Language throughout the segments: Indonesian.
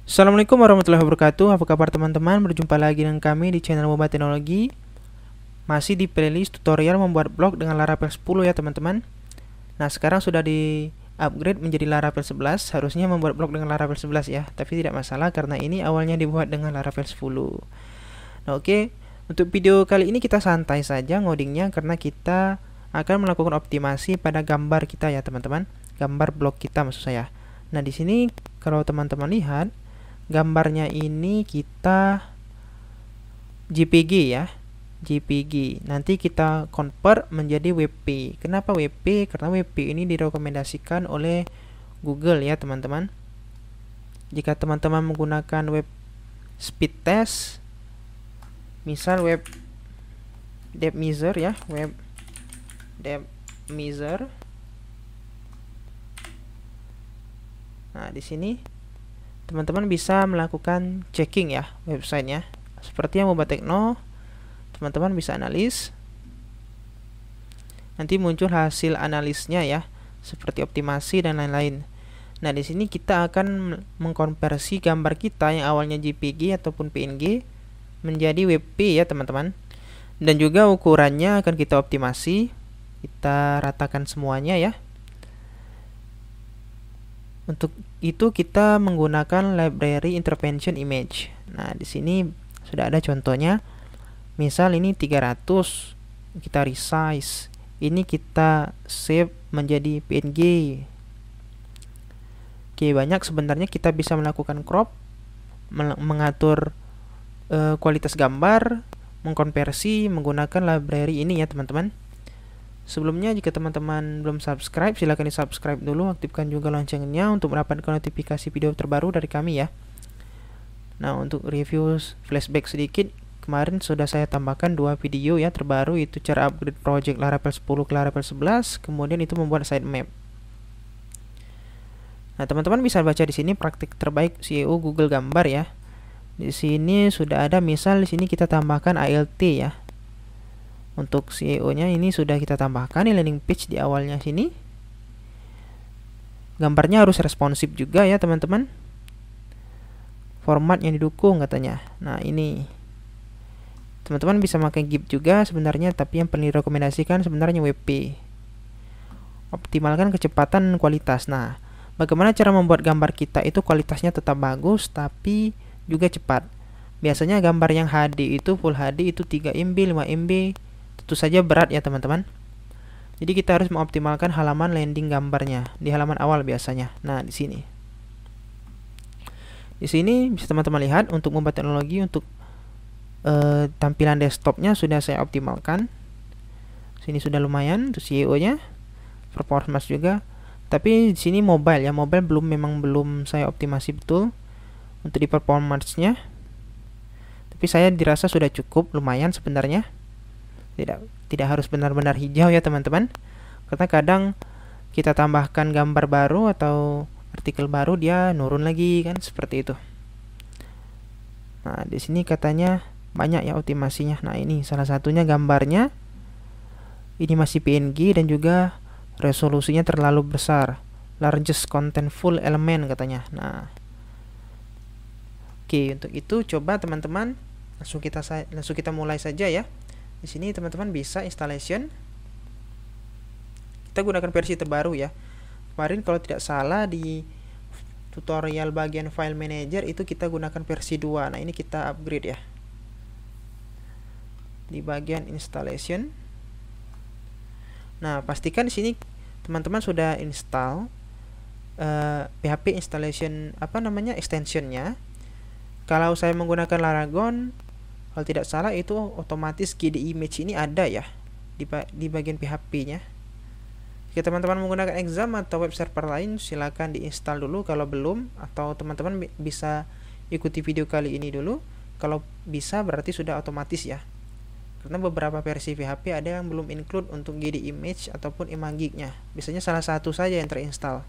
Assalamualaikum warahmatullahi wabarakatuh. Apa kabar teman-teman? Berjumpa lagi dengan kami di channel Mobile Teknologi. Masih di playlist tutorial membuat blog dengan Laravel 10 ya teman-teman. Nah, sekarang sudah di upgrade menjadi Laravel 11. Harusnya membuat blog dengan Laravel 11 ya, tapi tidak masalah karena ini awalnya dibuat dengan Laravel 10. Nah, oke. Untuk video kali ini kita santai saja ngodingnya karena kita akan melakukan optimasi pada gambar kita ya teman-teman. Gambar blog kita maksud saya. Nah, di sini kalau teman-teman lihat gambarnya ini kita JPG ya, JPG. Nanti kita convert menjadi WP. Kenapa WP? Karena WP ini direkomendasikan oleh Google ya teman-teman. Jika teman-teman menggunakan web speed test, misal web depmiser ya, web depmiser. Nah, di sini teman-teman bisa melakukan checking ya websitenya. Seperti yang Mobile Tekno, teman-teman bisa analis. Nanti muncul hasil analisnya ya, seperti optimasi dan lain-lain. Nah, di sini kita akan mengkonversi gambar kita yang awalnya JPG ataupun PNG menjadi WP ya teman-teman. Dan juga ukurannya akan kita optimasi. Kita ratakan semuanya ya. Untuk itu kita menggunakan library intervention image. Nah, di sini sudah ada contohnya. Misal ini 300, kita resize. Ini kita save menjadi PNG. Oke, banyak sebenarnya kita bisa melakukan crop, mengatur kualitas gambar, mengkonversi menggunakan library ini ya teman-teman. Sebelumnya, jika teman-teman belum subscribe, silahkan di-subscribe dulu, aktifkan juga loncengnya untuk mendapatkan notifikasi video terbaru dari kami ya. Nah, untuk review flashback sedikit, kemarin sudah saya tambahkan 2 video ya terbaru, yaitu cara upgrade project Laravel 10 ke Laravel 11, kemudian itu membuat sitemap. Nah, teman-teman bisa baca di sini praktik terbaik SEO Google Gambar ya. Di sini sudah ada, misal di sini kita tambahkan ALT ya. Untuk SEO-nya ini sudah kita tambahkan di landing page di awalnya sini. Gambarnya harus responsif juga ya teman-teman. Format yang didukung katanya. Nah, ini teman-teman bisa pakai GIF juga sebenarnya, tapi yang paling direkomendasikan sebenarnya WP. Optimalkan kecepatan dan kualitas. Nah, bagaimana cara membuat gambar kita itu kualitasnya tetap bagus tapi juga cepat. Biasanya gambar yang HD itu full HD itu 3 MB, 5 MB. Tentu saja berat ya teman-teman. Jadi kita harus mengoptimalkan halaman landing gambarnya di halaman awal biasanya. Nah, di sini. Di sini bisa teman-teman lihat untuk Mobile Teknologi, untuk tampilan desktopnya sudah saya optimalkan. Sini sudah lumayan untuk SEO-nya, performance juga. Tapi di sini mobile ya, mobile memang belum saya optimasi betul untuk di performance-nya. Tapi saya dirasa sudah cukup lumayan sebenarnya. Tidak harus benar-benar hijau ya teman-teman, karena kadang kita tambahkan gambar baru atau artikel baru dia nurun lagi kan, seperti itu. Nah, di sini katanya banyak ya optimasinya. Nah, ini salah satunya gambarnya ini masih PNG dan juga resolusinya terlalu besar, largest contentful element katanya. Nah, oke, untuk itu coba teman-teman langsung kita mulai saja ya. Di sini teman-teman bisa installation. Kita gunakan versi terbaru ya. Kemarin kalau tidak salah di tutorial bagian file manager itu kita gunakan versi 2. Nah, ini kita upgrade ya. Di bagian installation. Nah, pastikan di sini teman-teman sudah install PHP installation extensionnya. Kalau saya menggunakan Laragon, kalau tidak salah itu otomatis GD image ini ada ya di bagian PHP-nya. Jika teman-teman menggunakan exam atau web server lain, silakan diinstal dulu kalau belum, atau teman-teman bisa ikuti video kali ini dulu. Kalau bisa berarti sudah otomatis ya. Karena beberapa versi PHP ada yang belum include untuk GD image ataupun imaging-nya. Biasanya salah satu saja yang terinstall.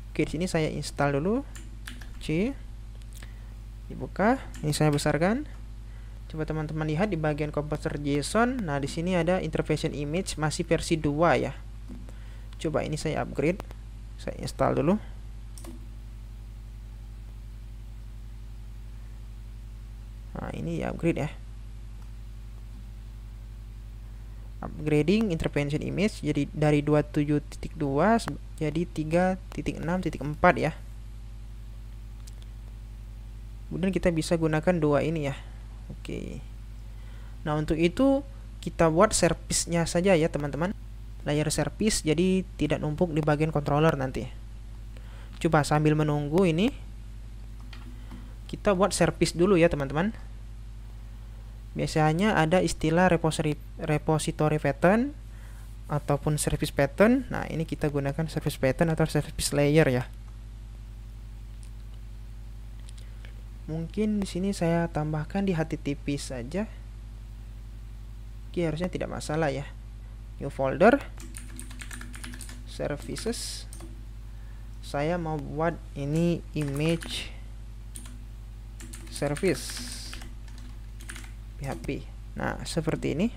Oke, di sini saya install dulu. C. Dibuka. Ini saya besarkan. Coba teman-teman lihat di bagian Composer JSON. Nah, di sini ada intervention image masih versi 2 ya. Coba ini saya upgrade. Saya install dulu. Nah, ini ya upgrade ya. Upgrading intervention image jadi dari 27.2 jadi 3.6.4 ya. Kemudian kita bisa gunakan dua ini ya. Oke. Nah, untuk itu kita buat service-nya saja ya, teman-teman. Layer service jadi tidak numpuk di bagian controller nanti. Coba sambil menunggu ini kita buat service dulu ya, teman-teman. Biasanya ada istilah repository pattern ataupun service pattern. Nah, ini kita gunakan service pattern atau service layer ya. Mungkin di sini saya tambahkan di HTTP saja. Oke, harusnya tidak masalah ya. New folder, services. Saya mau buat ini image service PHP. Nah, seperti ini.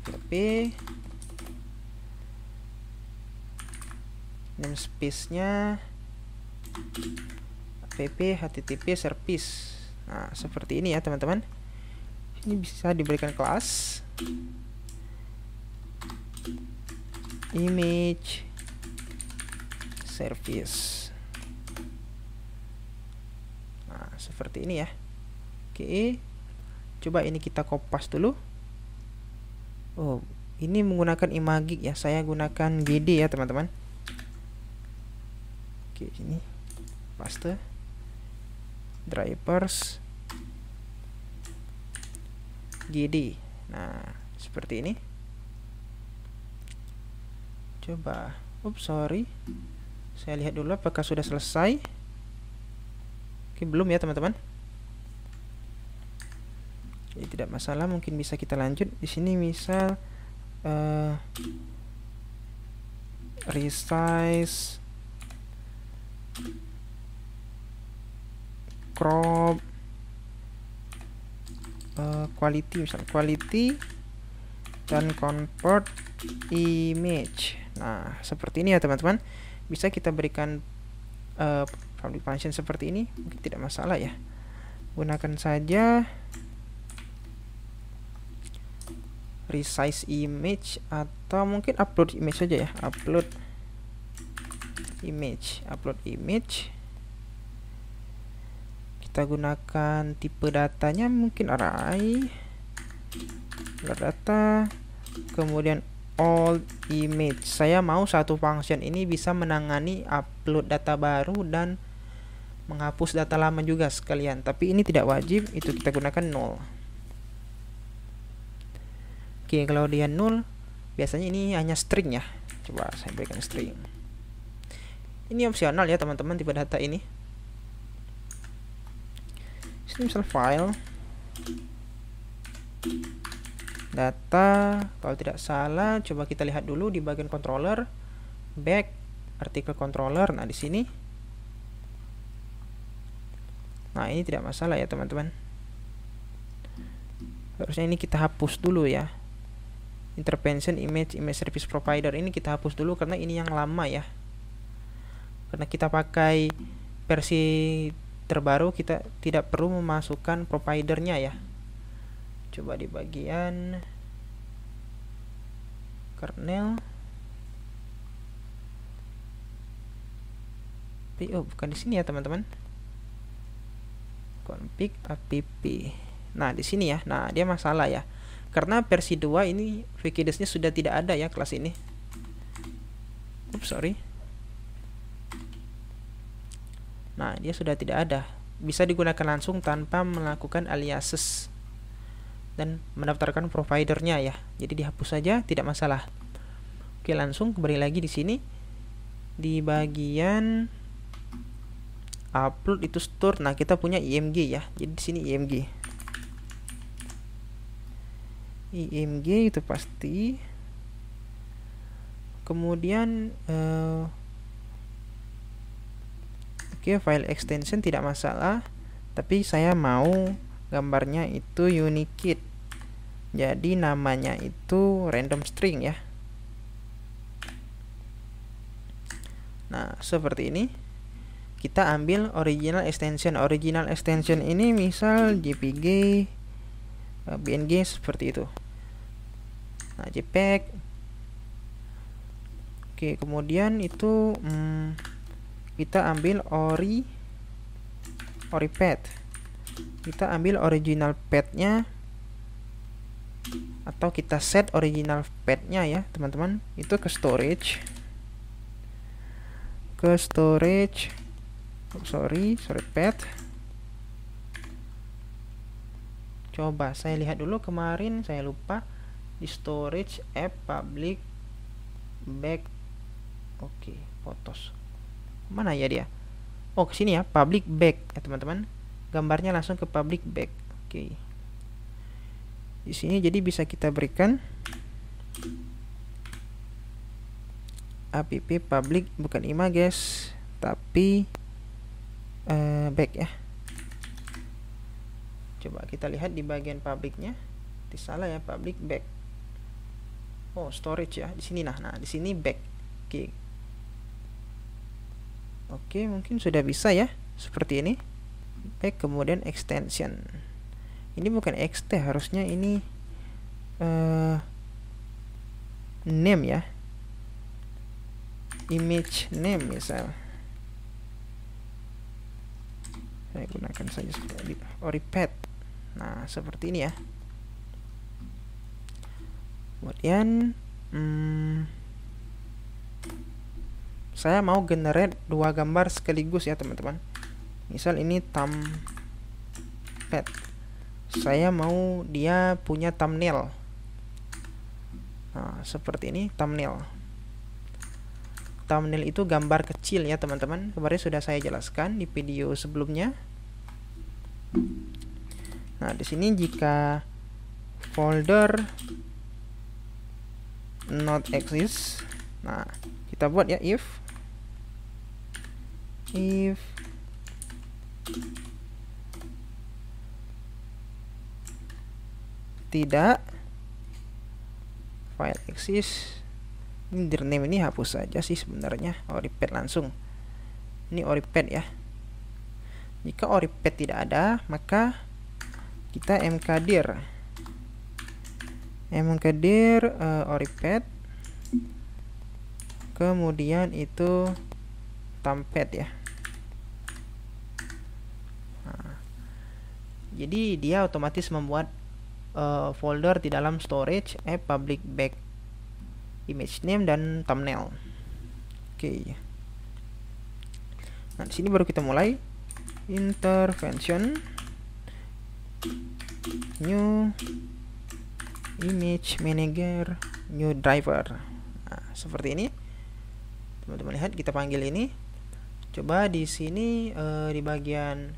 PHP namespace-nya app http service. Nah, seperti ini ya, teman-teman. Ini bisa diberikan kelas image service. Nah, seperti ini ya. Oke. Coba ini kita kopas dulu. Oh, ini menggunakan Imagic ya. Saya gunakan GD ya, teman-teman. Oke, ini paste drivers GD. Nah, seperti ini. Coba, sorry. Saya lihat dulu apakah sudah selesai. Oke, belum ya, teman-teman. Jadi tidak masalah, mungkin bisa kita lanjut. Di sini misal resize, crop, quality, misal quality dan convert image. Nah, seperti ini ya, teman-teman. Bisa kita berikan public function seperti ini, mungkin tidak masalah ya. Gunakan saja resize image atau mungkin upload image saja ya. Upload image. Kita gunakan tipe datanya mungkin array data, kemudian all image. Saya mau satu function ini bisa menangani upload data baru dan menghapus data lama juga sekalian, tapi ini tidak wajib, itu kita gunakan null. Oke, kalau dia null biasanya ini hanya string ya. Coba saya berikan string. Ini opsional ya, teman-teman, tipe data ini. Ini misal file data, kalau tidak salah, coba kita lihat dulu di bagian controller, back artikel controller. Nah, di sini. Nah, ini tidak masalah ya, teman-teman. Harusnya ini kita hapus dulu ya. Intervention image service provider ini kita hapus dulu karena ini yang lama ya. Karena kita pakai versi terbaru, kita tidak perlu memasukkan providernya ya. Coba di bagian kernel. Oh, bukan di sini ya, teman-teman. Config app. Nah, di sini ya. Nah, dia masalah ya. Karena versi 2 ini Wikidesnya sudah tidak ada ya, kelas ini. Sorry. Nah, dia sudah tidak ada. Bisa digunakan langsung tanpa melakukan aliases dan mendaftarkan providernya ya. Jadi dihapus saja, tidak masalah. Oke, langsung kembali lagi di sini di bagian upload itu store. Nah, kita punya img ya. Jadi di sini img itu pasti. Kemudian oke, file extension tidak masalah, tapi saya mau gambarnya itu Unikit. Jadi namanya itu random string ya. Nah, seperti ini. kita ambil original extension. Original extension ini misal JPG, BNG seperti itu. Nah, JPEG. Oke, kemudian itu kita ambil OriPath. Kita ambil original path-nya, atau kita set original path-nya ya, teman-teman. Itu ke storage. Sorry path. Coba saya lihat dulu, kemarin saya lupa di storage app public back. Oke, photos. Mana ya dia? Oh, ke sini ya, public back ya, teman-teman. Gambarnya langsung ke public back. Oke. Di sini jadi bisa kita berikan app public, bukan images tapi back ya. Coba kita lihat di bagian publicnya. Salah ya, public back. Oh, storage ya. Di sini nah di sini back. Oke, mungkin sudah bisa ya. Seperti ini. Back, kemudian extension. Ini bukan xt, harusnya ini name ya. Image name misal. Saya gunakan saja seperti OriPath. Nah, seperti ini ya. Kemudian saya mau generate 2 gambar sekaligus ya, teman-teman. Misal ini thumbpad. Saya mau dia punya thumbnail. Nah, seperti ini thumbnail. Thumbnail itu gambar kecil ya, teman-teman. Kemarin sudah saya jelaskan di video sebelumnya. Nah, di sini jika folder not exist, nah kita buat ya if tidak file exist. Ini name ini hapus saja sih sebenarnya, OriPath langsung. Ini OriPath ya. Jika OriPath tidak ada, maka kita mkdir OriPath, kemudian itu thumbpad ya. Nah, jadi dia otomatis membuat folder di dalam storage app public back, image name dan thumbnail. Oke. Nah, di sini baru kita mulai intervention, new image manager, new driver. Nah, seperti ini. Teman-teman lihat, kita panggil ini. Coba di sini di bagian,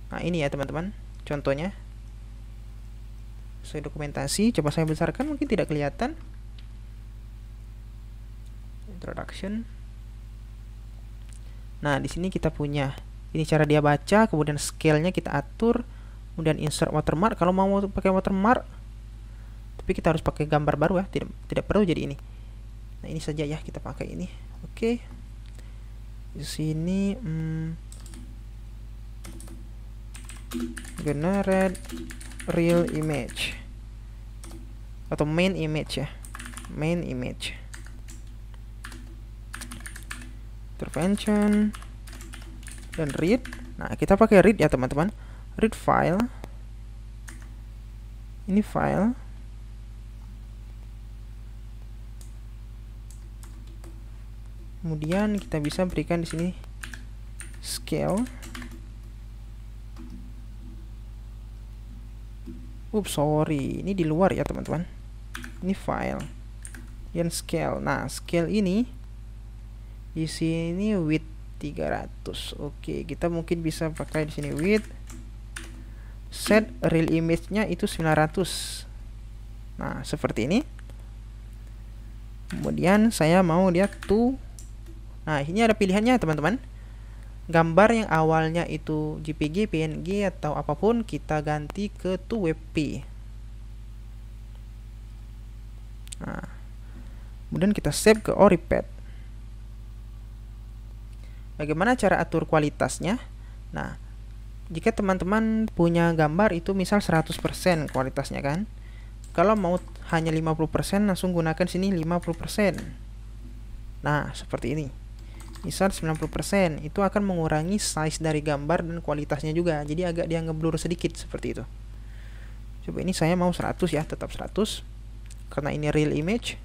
nah ini ya teman-teman, contohnya. Saya dokumentasi, coba saya besarkan, mungkin tidak kelihatan. Introduction. Nah, di sini kita punya ini cara dia baca, kemudian scale-nya kita atur, kemudian insert watermark. Kalau mau pakai watermark, tapi kita harus pakai gambar baru ya, tidak perlu jadi ini. Nah, ini saja ya, kita pakai ini. Oke. Di sini generate real image atau main image ya, main image. Intervention dan read. Nah, kita pakai read ya teman-teman. Read file. Ini file. Kemudian kita bisa berikan di sini scale. Sorry, ini di luar ya teman-teman. Ini file. Dan scale. Nah, scale ini di sini width 300. Oke, kita mungkin bisa pakai di sini width. Set real image-nya itu 900. Nah, seperti ini. Kemudian saya mau lihat to. Nah, ini ada pilihannya teman-teman. Gambar yang awalnya itu JPG, PNG atau apapun, kita ganti ke to WebP. Nah, kemudian kita save ke OriPath. Bagaimana cara atur kualitasnya? Nah, jika teman-teman punya gambar itu misal 100% kualitasnya kan. Kalau mau hanya 50%, langsung gunakan sini 50%. Nah, seperti ini. Misal 90%, itu akan mengurangi size dari gambar dan kualitasnya juga. Jadi agak dia ngeblur sedikit seperti itu. Coba ini saya mau 100 ya, tetap 100. Karena ini real image.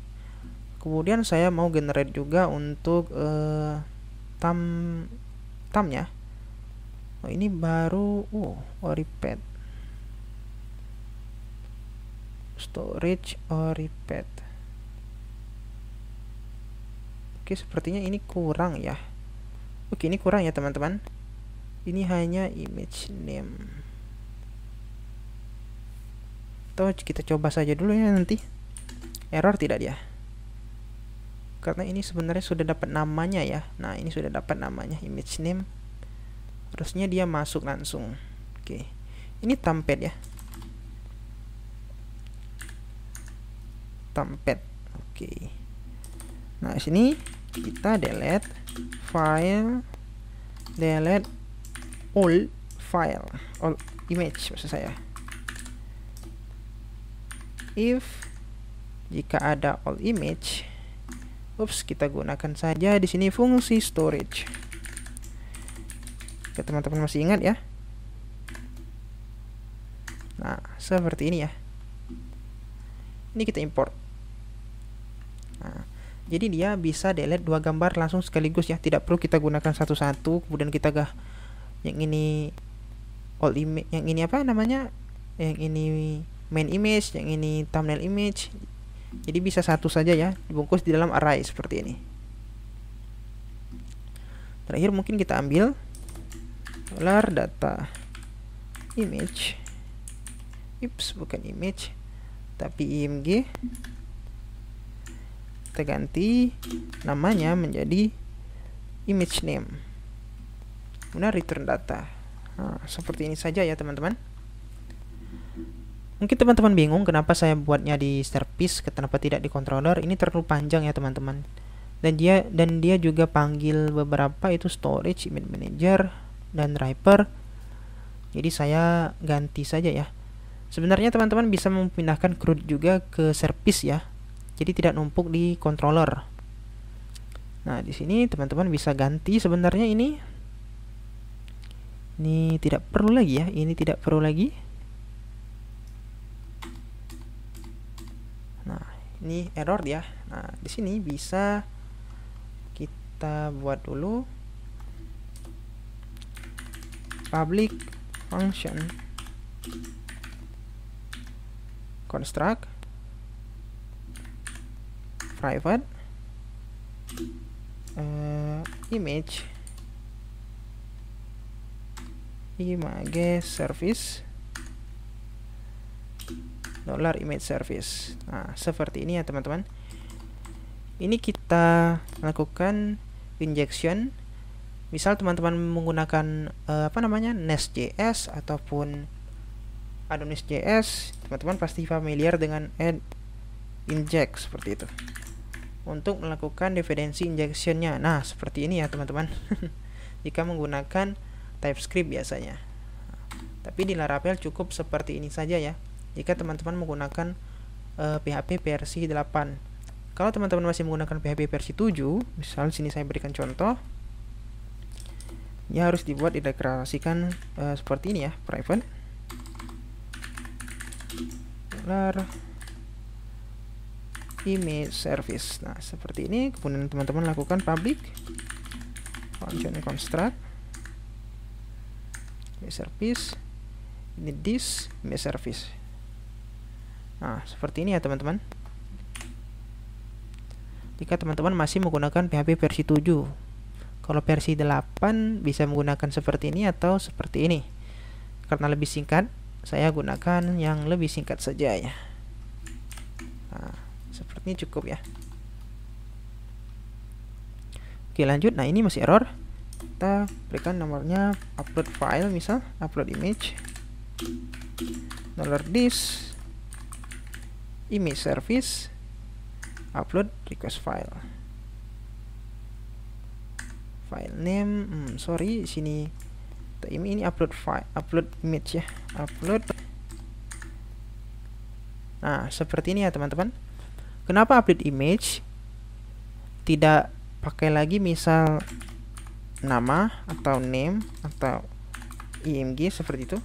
Kemudian saya mau generate juga untuk thumbnya. Oh, ini baru Oripad. Storage Oripad. Oke, sepertinya ini kurang ya. Oke, ini kurang ya teman-teman. Ini hanya image name. Atau kita coba saja dulu ya nanti. Error tidak dia? Karena ini sebenarnya sudah dapat namanya ya. Nah, ini sudah dapat namanya image name. Harusnya dia masuk langsung. Oke. Ini thumbpad ya. Thumbpad. Oke. Nah, sini kita delete file, delete all file, all image maksud saya. If jika ada all image, kita gunakan saja di sini fungsi storage. Oke, teman-teman masih ingat ya? Nah, seperti ini ya. Ini kita import. Nah, jadi dia bisa delete dua gambar langsung sekaligus ya, tidak perlu kita gunakan satu-satu. Kemudian kita yang ini all image, yang ini apa namanya? Yang ini main image, yang ini thumbnail image. Jadi bisa satu saja ya, dibungkus di dalam array seperti ini. Terakhir mungkin kita ambil $data image. Bukan image, tapi img. Kita ganti namanya menjadi image name. Kemudian return data. Nah, seperti ini saja ya teman-teman. Mungkin teman-teman bingung kenapa saya buatnya di service, kenapa tidak di controller. Ini terlalu panjang ya teman-teman. Dan dia juga panggil beberapa itu storage, image manager, dan wrapper. Jadi saya ganti saja ya. Sebenarnya teman-teman bisa memindahkan CRUD juga ke service ya. Jadi tidak numpuk di controller. Nah, di sini teman-teman bisa ganti sebenarnya ini. Ini tidak perlu lagi ya, ini tidak perlu lagi. Nah, ini error ya. Nah, di sini bisa kita buat dulu public function construct private image service $image service. Nah, seperti ini ya teman-teman. Ini kita lakukan injection. Misal teman-teman menggunakan Nest.js ataupun Adonis.js, teman-teman pasti familiar dengan add inject seperti itu untuk melakukan dependency injectionnya. Nah, seperti ini ya teman-teman. Jika menggunakan TypeScript biasanya. Tapi di Laravel cukup seperti ini saja ya. Jika teman-teman menggunakan PHP versi 8. Kalau teman-teman masih menggunakan PHP versi 7, misal sini saya berikan contoh. Ya harus dibuat dideklarasikan seperti ini ya, private image service. Nah, seperti ini. Kemudian teman-teman lakukan public function construct image service. Ini this image service. Nah, seperti ini ya teman-teman. Jika teman-teman masih menggunakan PHP versi 7. Kalau versi 8 bisa menggunakan seperti ini atau seperti ini. Karena lebih singkat, saya gunakan yang lebih singkat saja ya. Nah, seperti ini cukup ya. Oke, lanjut. Nah, ini masih error. Kita berikan nomornya upload file, misal upload image $this image service upload request file file name, sorry, sini ini upload file, upload image ya, upload. Nah, seperti ini ya teman-teman. Kenapa upload image? Tidak pakai lagi misal nama atau name atau img seperti itu.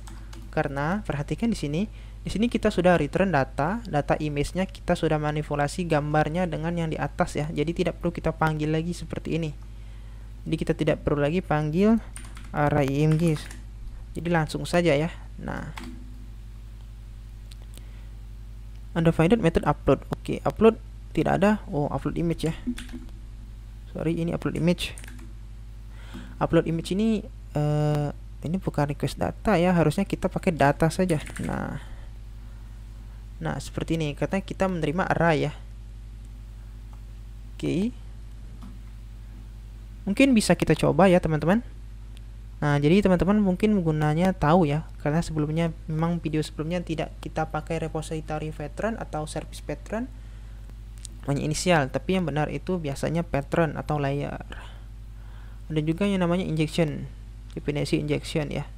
Karena perhatikan di sini kita sudah return data image-nya, kita sudah manipulasi gambarnya dengan yang di atas ya. Jadi tidak perlu kita panggil lagi seperti ini. Jadi kita tidak perlu lagi panggil array img. Jadi langsung saja ya. Nah, undefined method upload. Oke, upload tidak ada. Oh, upload image ya. Sorry, ini upload image. Upload image ini bukan request data ya, harusnya kita pakai data saja. Nah, seperti ini. Katanya kita menerima array ya. Oke. Mungkin bisa kita coba ya, teman-teman. Nah, jadi teman-teman mungkin gunanya tahu ya, karena sebelumnya memang video sebelumnya tidak kita pakai repository veteran atau service patron hanya inisial, tapi yang benar itu biasanya patron atau layer. Ada juga yang namanya injection, dependency injection ya.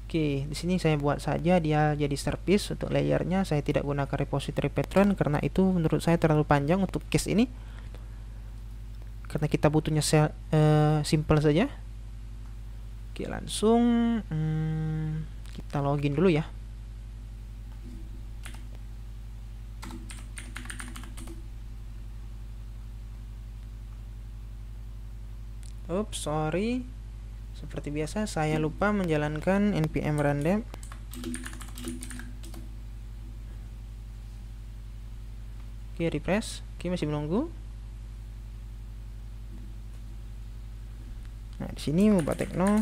Oke, di sini saya buat saja dia jadi service untuk layernya. Saya tidak gunakan repository patron karena itu menurut saya terlalu panjang untuk case ini. Karena kita butuhnya simple saja. Oke, langsung kita login dulu ya. Oops, sorry. Seperti biasa saya lupa menjalankan npm random. Oke, refresh. Oke, masih menunggu. Nah, di sini Moba Tekno.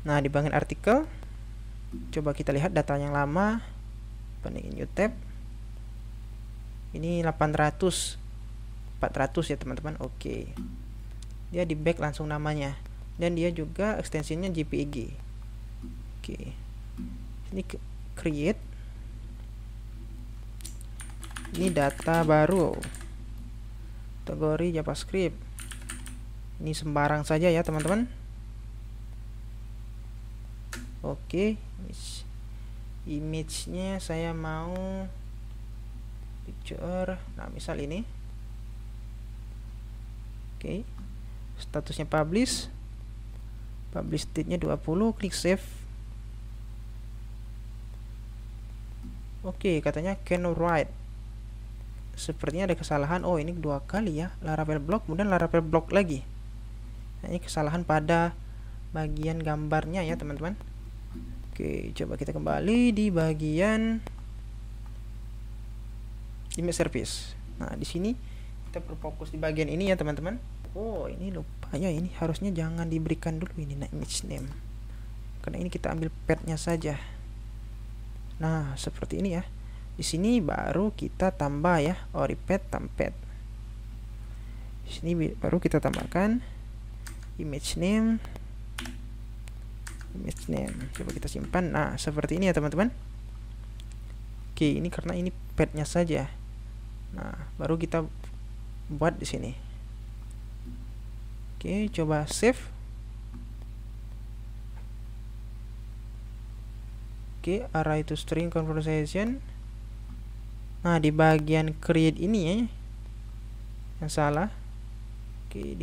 Nah, di bagian artikel coba kita lihat data yang lama. Opening new tab. Ini 400 ya teman-teman. Oke. Dia di back langsung namanya. Dan dia juga ekstensinya JPEG. Oke. Ini create. Ini data baru. Kategori JavaScript. Ini sembarang saja ya teman-teman. Oke. Image-nya saya mau picture. Nah, misal ini. Oke. Statusnya publish. Publish date-nya 20, klik save. Oke, katanya cannot write. Sepertinya ada kesalahan. Oh, ini 2 kali ya. Laravel block, kemudian Laravel block lagi. Nah, ini kesalahan pada bagian gambarnya ya, teman-teman. Oke, coba kita kembali di bagian image service. Nah, di sini kita berfokus di bagian ini ya, teman-teman. Oh, ini lupa ya, ini harusnya jangan diberikan dulu ini image name. Karena ini kita ambil path-nya saja. Nah, seperti ini ya. Di sini baru kita tambah ya, oripath tamped. Di sini baru kita tambahkan image name. Coba kita simpan. Nah, seperti ini ya teman-teman. Oke, ini karena ini path-nya saja. Nah, baru kita buat di sini. Oke, coba save. Oke, array to string conversation. Nah, di bagian create ini ya yang salah. Oke,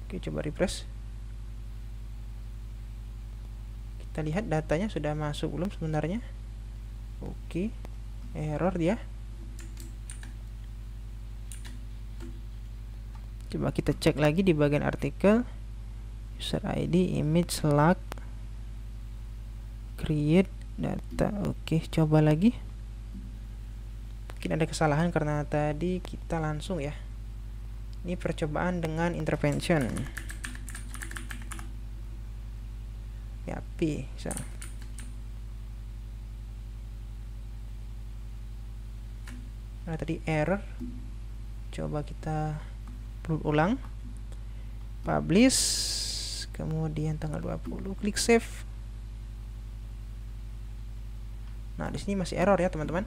Oke, coba refresh. Kita lihat datanya sudah masuk belum sebenarnya. Oke, error dia. Coba kita cek lagi di bagian artikel. User ID, image, slug, create, data. Oke, coba lagi. Mungkin ada kesalahan karena tadi kita langsung ya. Ini percobaan dengan intervention. PHP, misal. Nah, tadi error. Coba kita ulang. Publish, kemudian tanggal 20, klik save. Nah, di sini masih error ya, teman-teman.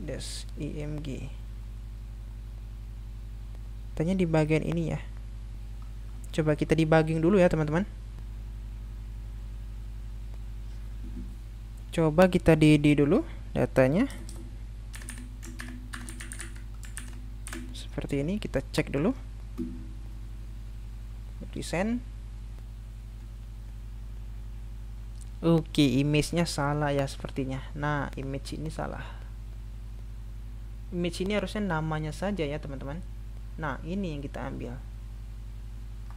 -img. Tanya di bagian ini ya. Coba kita debugging dulu ya, teman-teman. Coba kita di dulu datanya. Seperti ini, kita cek dulu. Resend. Oke, image-nya salah ya sepertinya. Nah, image ini salah. Image ini harusnya namanya saja ya, teman-teman. Nah, ini yang kita ambil.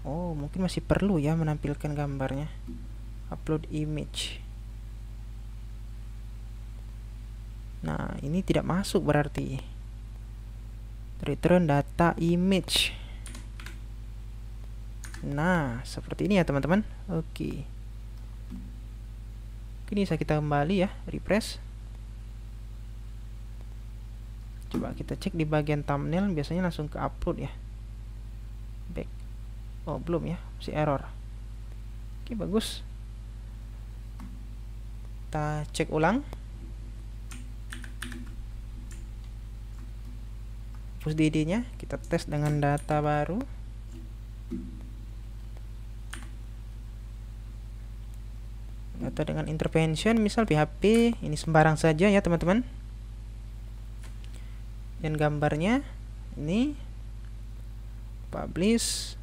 Oh, mungkin masih perlu ya menampilkan gambarnya. Upload image. Nah, ini tidak masuk berarti. Return data image. Nah, seperti ini ya, teman-teman. Oke. Ini bisa kita kembali ya, refresh. Coba kita cek di bagian thumbnail, biasanya langsung ke upload ya. Back. Oh, belum ya, masih error. Oke, bagus. Kita cek ulang. Hapus DD-nya, kita tes dengan data baru. Data dengan intervention, misal PHP, ini sembarang saja ya, teman-teman. Dan gambarnya ini publish,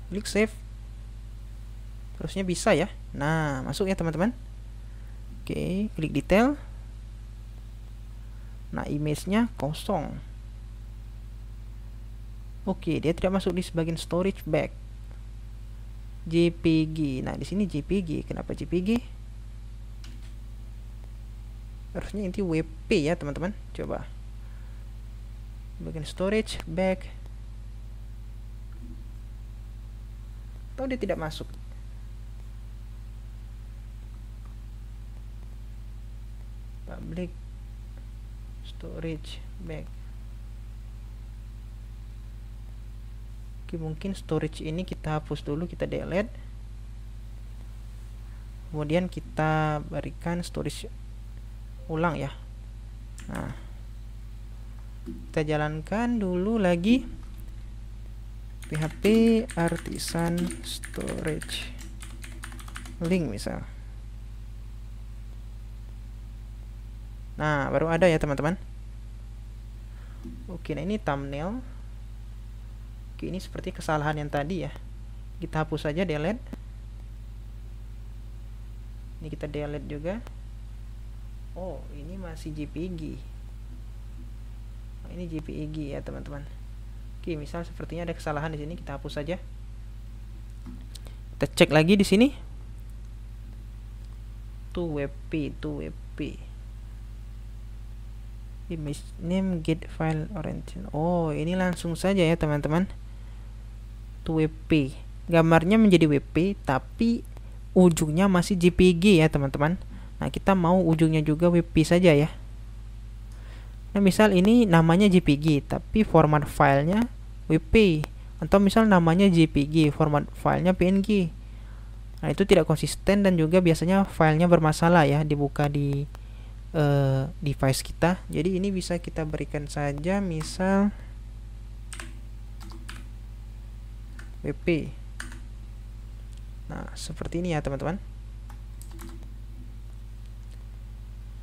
klik save. Terusnya bisa ya. Nah, masuk ya, teman-teman. Oke, klik detail. Nah, image-nya kosong. Oke, dia tidak masuk di sebagian storage bag. JPG. Nah, di sini JPG. Kenapa JPG? Harusnya ini WP ya, teman-teman. Coba. Bagian storage bag. Atau dia tidak masuk. Public storage bag. Oke, mungkin storage ini kita hapus dulu, kita delete. Kemudian kita berikan storage ulang ya. Nah, kita jalankan dulu lagi PHP artisan storage link misal. Nah, baru ada ya, teman-teman. Oke, nah ini thumbnail. Oke, ini seperti kesalahan yang tadi ya. Kita hapus saja, delete. Ini kita delete juga. Oh, ini masih JPG. Nah, ini JPG ya, teman-teman. Oke, misal sepertinya ada kesalahan di sini, kita hapus saja. Kita cek lagi di sini. To WP. Image name get file origin. Oh, ini langsung saja ya, teman-teman. To WP. Gambarnya menjadi WP tapi ujungnya masih JPG ya, teman-teman. Nah, kita mau ujungnya juga WP saja ya. Nah, misal ini namanya JPG tapi format filenya WP, atau misal namanya JPG format filenya PNG. Nah, itu tidak konsisten dan juga biasanya filenya bermasalah ya dibuka di device kita. Jadi ini bisa kita berikan saja misal WP. Nah, seperti ini ya, teman-teman.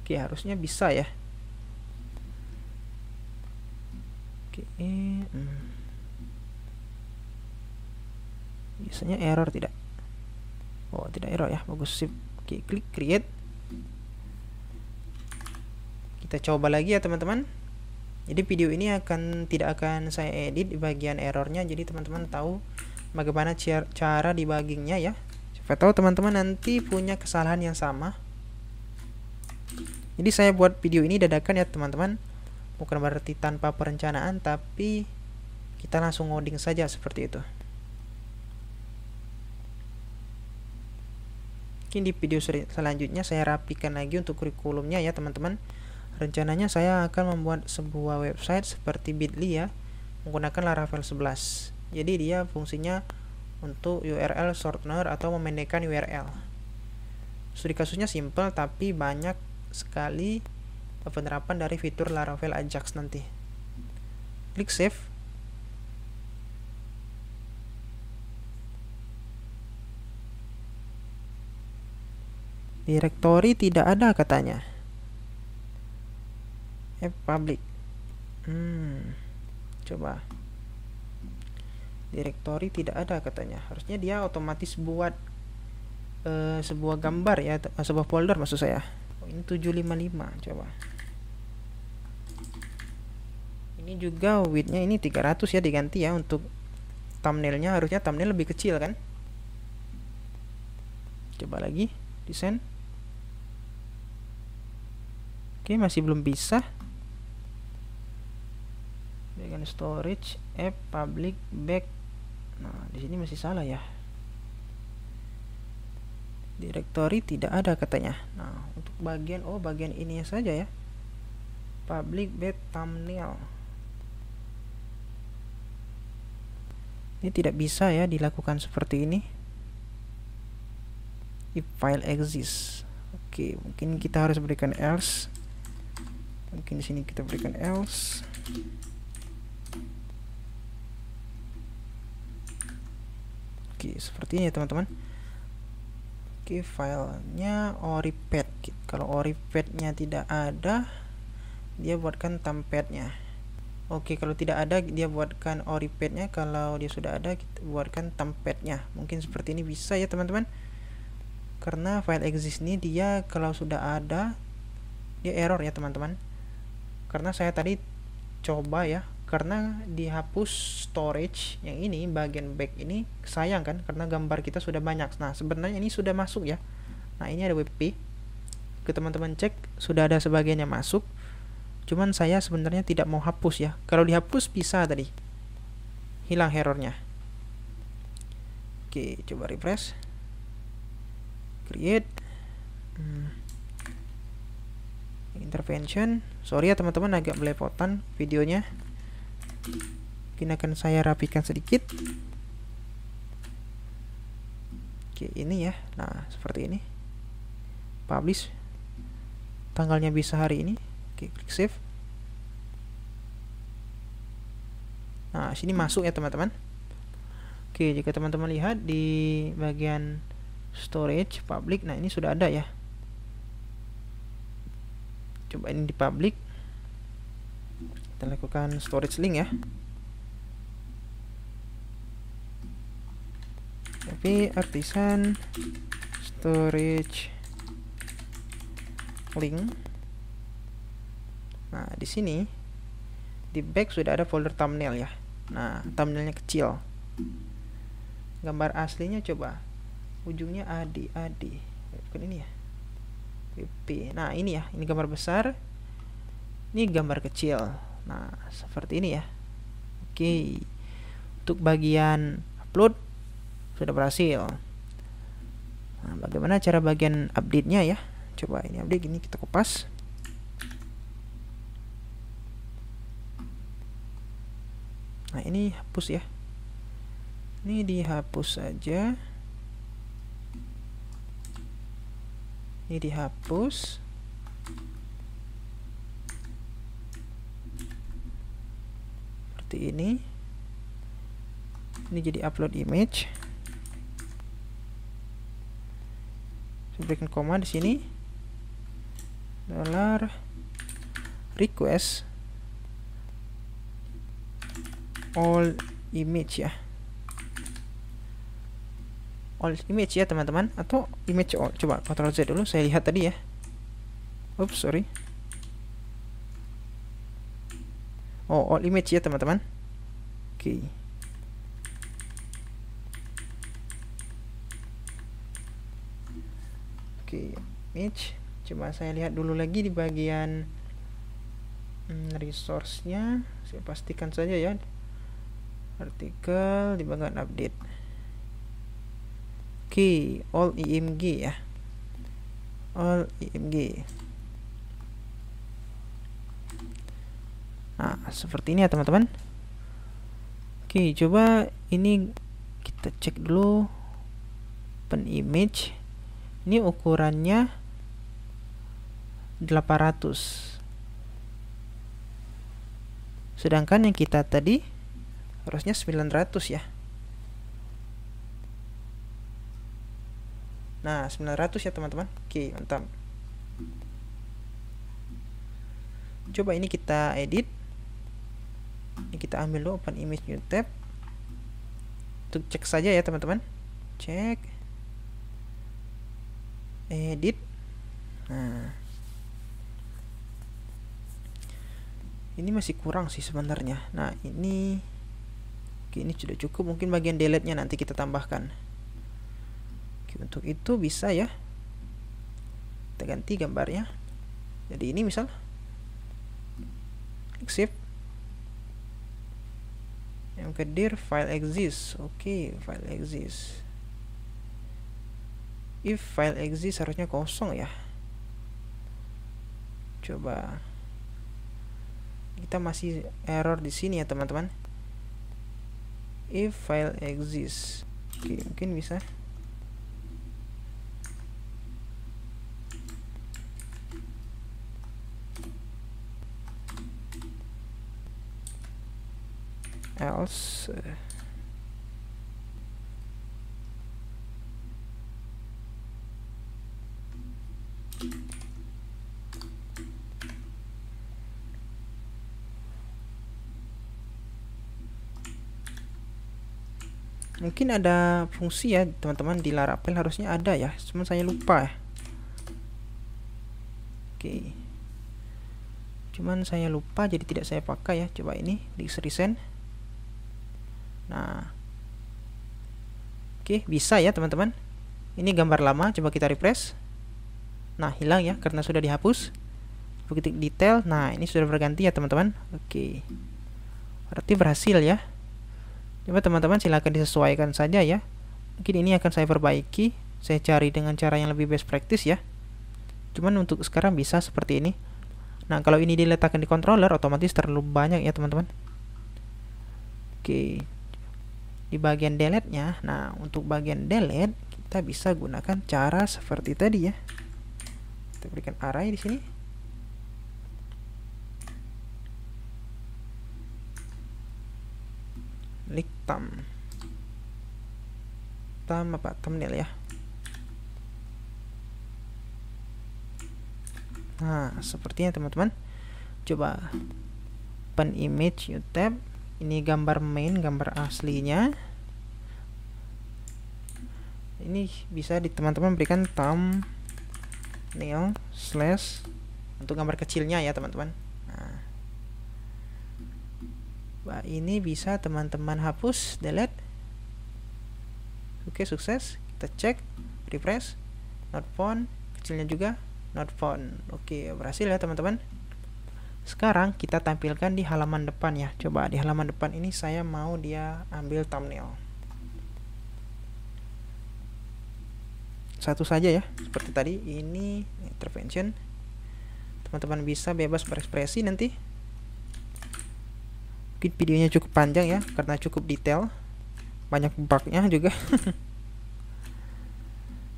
Oke, harusnya bisa ya. Oke, biasanya error tidak? Oh, tidak error ya, bagus, sip. Oke, klik create. Kita coba lagi ya, teman-teman. Jadi video ini tidak akan saya edit di bagian errornya, jadi teman-teman tahu bagaimana cara debuggingnya ya. Siapa tahu teman-teman nanti punya kesalahan yang sama. Jadi saya buat video ini dadakan ya, teman-teman. Bukan berarti tanpa perencanaan, tapi kita langsung ngoding saja seperti itu. Mungkin di video selanjutnya saya rapikan lagi untuk kurikulumnya ya, teman-teman. Rencananya saya akan membuat sebuah website seperti Bitly ya, menggunakan Laravel 11. Jadi dia fungsinya untuk URL shortener atau memendekkan URL. Studi kasusnya simple tapi banyak sekali penerapan dari fitur Laravel Ajax nanti. Klik save. Direktori tidak ada katanya. Public. Coba. Direktori tidak ada katanya. Harusnya dia otomatis buat sebuah gambar ya, sebuah folder maksud saya. Ini 755. Coba. Ini juga widthnya ini 300 ya, diganti ya untuk thumbnailnya. Harusnya thumbnail lebih kecil kan. Coba lagi desain. Oke, masih belum bisa. Dengan storage, app, public, back. Nah, di sini masih salah ya. Direktori tidak ada katanya. Nah, untuk bagian bagian ini saja ya. Public, back, thumbnail. Ini tidak bisa ya dilakukan seperti ini. If file exists. Oke, mungkin kita harus berikan else. Mungkin di sini kita berikan else. Oke, seperti ini ya teman-teman. Oke, filenya oripad. Kalau oripadnya tidak ada, dia buatkan thumbpadnya. Oke, kalau tidak ada, dia buatkan oripadnya. Kalau dia sudah ada, kita buatkan thumbpadnya. Mungkin seperti ini bisa ya teman-teman. Karena file exist ini dia kalau sudah ada, dia error ya teman-teman. Karena saya tadi coba ya, karena dihapus storage yang ini, bagian back ini sayang kan, karena gambar kita sudah banyak. Nah, sebenarnya ini sudah masuk ya. Nah, ini ada WP. Ke teman-teman cek, sudah ada sebagian yang masuk. Cuman saya sebenarnya tidak mau hapus ya. Kalau dihapus bisa tadi. Hilang errornya. Oke, coba refresh. Create. Intervention. Sorry ya teman-teman, agak belepotan videonya. Mungkin akan saya rapikan sedikit. Oke, ini ya. Nah, seperti ini. Publish. Tanggalnya bisa hari ini. Oke, klik save. Nah, sini masuk ya teman-teman. Oke, jika teman-teman lihat di bagian storage public, nah ini sudah ada ya. Coba ini di public. Kita lakukan storage link ya. Tapi artisan storage link. Nah, di sini di back sudah ada folder thumbnail ya. Nah, thumbnailnya kecil. Gambar aslinya coba. Ujungnya adi. Bukan ini ya. WP. Nah, ini ya. Ini gambar besar. Ini gambar kecil. Nah, seperti ini ya. Oke. Untuk bagian upload sudah berhasil. Nah, bagaimana cara bagian update-nya ya? Coba ini update, ini kita kopas. Nah, ini hapus ya. Ini dihapus saja. Ini dihapus. Seperti ini. Ini jadi upload image. Saya berikan koma di sini. $request all image ya. All image ya teman-teman, atau image all. Coba Ctrl Z dulu, saya lihat tadi ya. Oops, sorry. All image ya teman-teman. Oke. Oke, image. Coba saya lihat dulu lagi di bagian resource-nya. Saya pastikan saja ya. Artikel di bagian update. Oke, all img ya. All img. Nah, seperti ini ya teman-teman. Oke, coba ini kita cek dulu open image. Ini ukurannya 800. Sedangkan yang kita tadi harusnya 900 ya. Nah, 900 ya teman-teman. Oke, mantap. Coba ini kita edit. Ini kita ambil dulu open image new tab. Untuk cek saja ya teman-teman. Cek. Edit. Nah. Ini masih kurang sih sebenarnya. Nah, ini oke, ini sudah cukup. Mungkin bagian delete-nya nanti kita tambahkan. Oke, untuk itu bisa ya. Kita ganti gambarnya. Jadi ini misal Shift yang ke dir file exists. Oke, file exists. If file exists harusnya kosong ya. Coba kita masih error di sini ya teman-teman. If file exists. Oke, mungkin bisa. Else mungkin ada fungsi ya teman-teman di Laravel, harusnya ada ya, cuman saya lupa ya. Oke, cuman saya lupa jadi tidak saya pakai ya. Coba ini di resend. Nah, oke, bisa ya teman-teman. Ini gambar lama, coba kita refresh. Nah, hilang ya karena sudah dihapus. Begitu detail, nah ini sudah berganti ya teman-teman. Oke, berarti berhasil ya. Coba teman-teman silakan disesuaikan saja ya. Mungkin ini akan saya perbaiki. Saya cari dengan cara yang lebih best practice ya. Cuman untuk sekarang bisa seperti ini. Nah, kalau ini diletakkan di controller otomatis terlalu banyak ya teman-teman. Oke, di bagian delete-nya. Nah, untuk bagian delete kita bisa gunakan cara seperti tadi ya. Kita berikan array di sini. Klik thumb apa thumbnail ya. Nah, sepertinya teman-teman. Coba open image new tab. Ini gambar main, gambar aslinya. Ini bisa di teman-teman berikan thumbnail slash untuk gambar kecilnya ya teman-teman. Nah, ini bisa teman-teman hapus, delete. Oke, sukses. Kita cek, refresh, not found, kecilnya juga not found. Oke, berhasil ya teman-teman. Sekarang kita tampilkan di halaman depan ya. Coba di halaman depan ini saya mau dia ambil thumbnail. Satu saja ya, seperti tadi. Ini intervention. Teman-teman bisa bebas berekspresi nanti. Mungkin videonya cukup panjang ya, karena cukup detail. Banyak bugnya juga.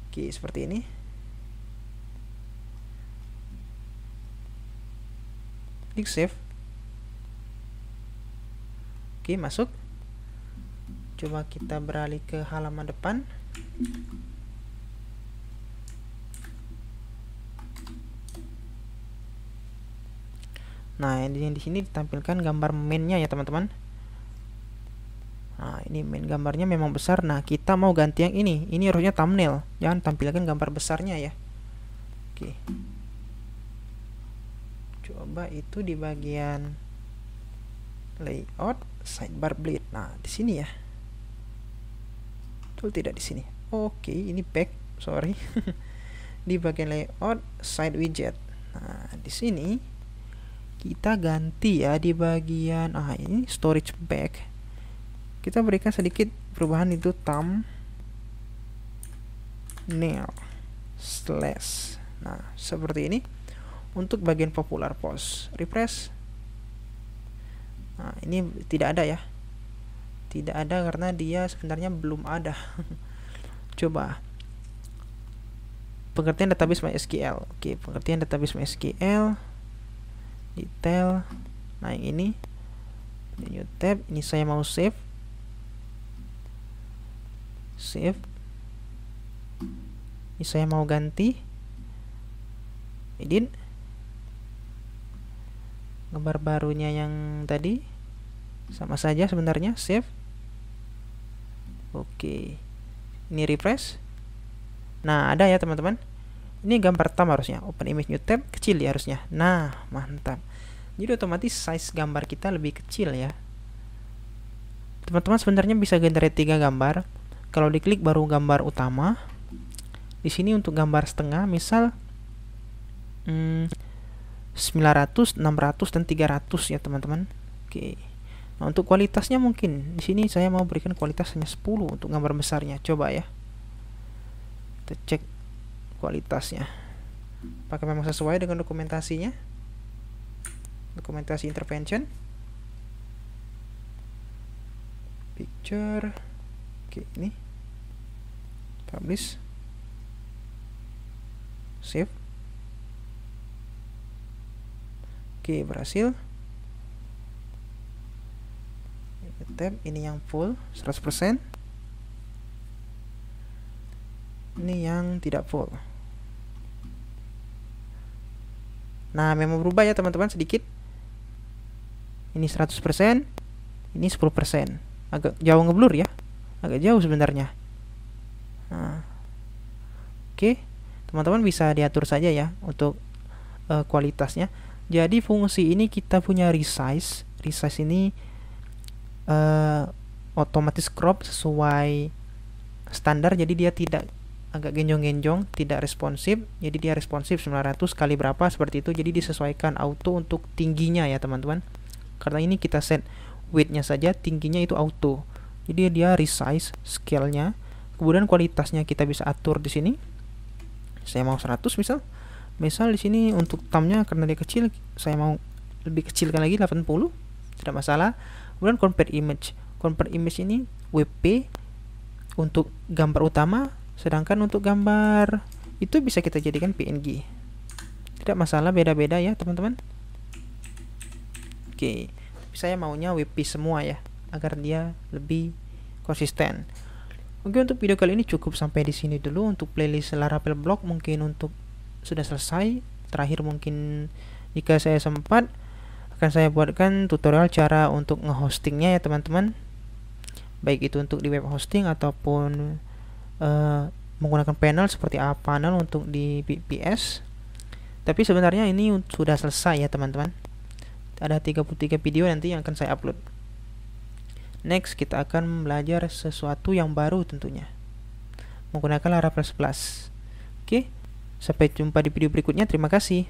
Oke, seperti ini. Klik save. Oke, masuk. Coba kita beralih ke halaman depan. Nah, ini di sini ditampilkan gambar mainnya ya teman-teman. Nah, ini main gambarnya memang besar. Nah, kita mau ganti yang ini. Ini harusnya thumbnail. Jangan tampilkan gambar besarnya ya. Oke. Coba itu di bagian layout, sidebar bleed. Nah, di sini ya. Betul tidak di sini? Oke, ini back. Sorry. Di bagian layout, side widget. Nah, di sini kita ganti ya di bagian ini storage back. Kita berikan sedikit perubahan itu thumbnail slash. Nah, seperti ini untuk bagian popular post. Refresh. Nah, ini tidak ada ya, tidak ada karena dia sebenarnya belum ada. Coba pengertian database MySQL. Oke, pengertian database MySQL, detail. Nah, yang ini new tab, ini saya mau save. Ini saya mau ganti, edit, gambar barunya yang tadi sama saja sebenarnya, save. Oke, ini refresh. Nah, ada ya teman-teman, ini gambar pertama harusnya, open image new tab, kecil ya harusnya. Nah, mantap, jadi otomatis size gambar kita lebih kecil ya teman-teman. Sebenarnya bisa generate 3 gambar. Kalau diklik baru gambar utama. Di sini untuk gambar setengah, misal 900, 600 dan 300 ya teman-teman. Oke. Nah, untuk kualitasnya mungkin di sini saya mau berikan kualitas hanya 10 untuk gambar besarnya. Coba ya. Kita cek kualitasnya. Apakah memang sesuai dengan dokumentasinya? Dokumentasi intervention. Picture. Oke, ini. Publish. Save. Oke, berhasil. Tab ini yang full 100%. Ini yang tidak full. Nah, memang berubah ya teman-teman sedikit. Ini 100%, ini 10%. Agak jauh ngeblur ya. Agak jauh sebenarnya. Nah. Oke, teman-teman bisa diatur saja ya untuk kualitasnya. Jadi fungsi ini kita punya resize. Resize ini otomatis crop sesuai standar, jadi dia tidak agak genjong-genjong, tidak responsif. Jadi dia responsif 900 kali berapa seperti itu. Jadi disesuaikan auto untuk tingginya ya teman-teman. Karena ini kita set width-nya saja, tingginya itu auto. Jadi dia resize scale-nya. Kemudian kualitasnya kita bisa atur di sini. Saya mau 100 misal. Misal di sini untuk thumbnya karena dia kecil, saya mau lebih kecilkan lagi 80. Tidak masalah. Kemudian convert image. Convert image ini WP untuk gambar utama, sedangkan untuk gambar itu bisa kita jadikan PNG. Tidak masalah, beda-beda ya teman-teman. Oke, saya maunya WP semua ya, agar dia lebih konsisten. Oke, untuk video kali ini cukup sampai di sini dulu. Untuk playlist Laravel blog mungkin untuk sudah selesai. Terakhir mungkin jika saya sempat akan saya buatkan tutorial cara untuk ngehostingnya ya teman-teman. Baik itu untuk di web hosting ataupun menggunakan panel seperti panel untuk di VPS. Tapi sebenarnya ini sudah selesai ya teman-teman. Ada 33 video nanti yang akan saya upload. Next kita akan belajar sesuatu yang baru tentunya, menggunakan Laravel 11. Oke, sampai jumpa di video berikutnya. Terima kasih.